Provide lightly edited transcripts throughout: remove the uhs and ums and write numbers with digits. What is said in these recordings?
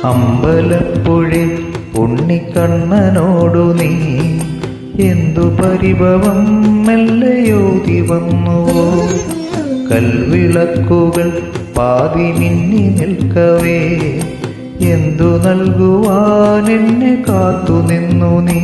അമ്പലപ്പുഴി ഉണ്ണിക്കണ്ണനോടു നീ എന്തു പരിഭവം മെല്ലയോതി വന്നുവോ. കൽവിളക്കുകൾ പാതി മിന്നി നിൽക്കവേ എന്തു നൽകുവാൻ എന്നെ കാത്തുനിന്നു നീ.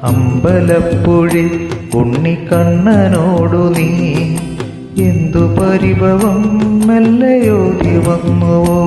അമ്പലപ്പുഴി ഉണ്ണിക്കണ്ണനോടു നീ എന്തു പരിഭവം മെല്ലയോതി വന്നുവോ.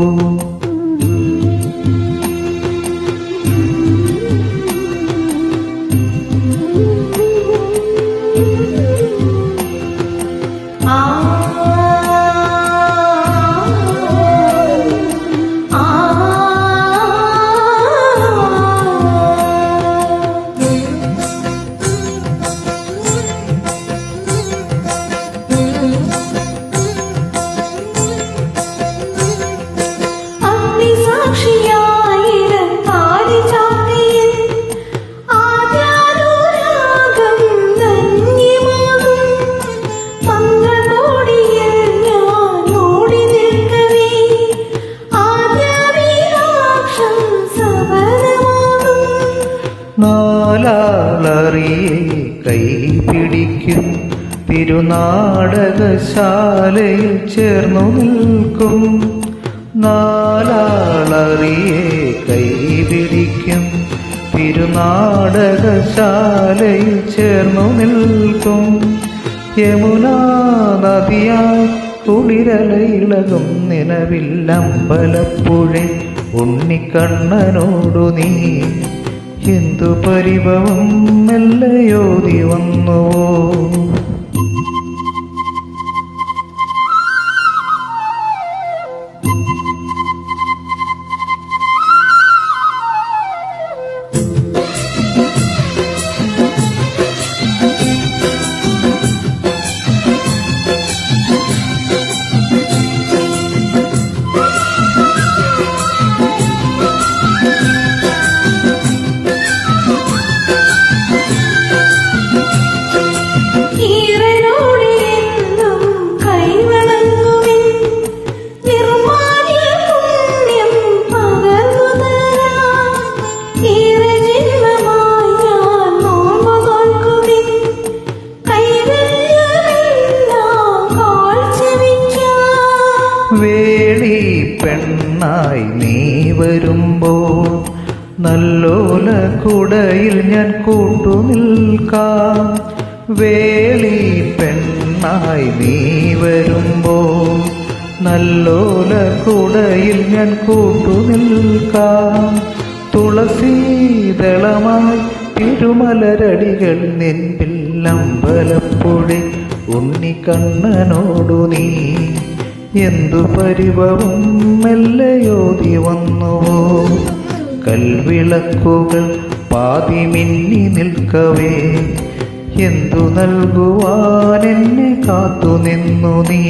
നാലാളറിയെ കൈപിടിക്കും തിരുനാടകശാലയിൽ ചേർന്നു നിൽക്കും. നാലാളറിയെ കൈപിടിക്കും തിരുനാടകശാലയിൽ ചേർന്നു നിൽക്കും. യമുനാ നദിയായി കുളിരലയിളകും നിലവില്ലമ്പലപ്പുഴി ഉണ്ണിക്കണ്ണനോടു നീ എന്തു പരിഭവം മെല്ലയോതി വന്നുവോ. വേളി പെണ്ണായി നീ വരുമ്പോൾ നല്ലോല കുടയിൽ ഞാൻ കൂട്ടുനിൽക്കാം. വേളി പെണ്ണായി നീ വരുമ്പോൾ നല്ലോല കുടയിൽ ഞാൻ കൂട്ടുനിൽക്കാം. തുളസീദളമായി തിരുമലരടികൾ നിൻപിൽ അമ്പലപ്പുഴി ഉണ്ണിക്കണ്ണനോടു നീ എന്തു പരിഭവം മെല്ലയോതി വന്നുവോ. കൽവിളക്കുകൾ പാതി മിന്നി നിൽക്കവേ എന്തു നൽകുവാൻ എന്നെ കാത്തുനിന്നു നീ.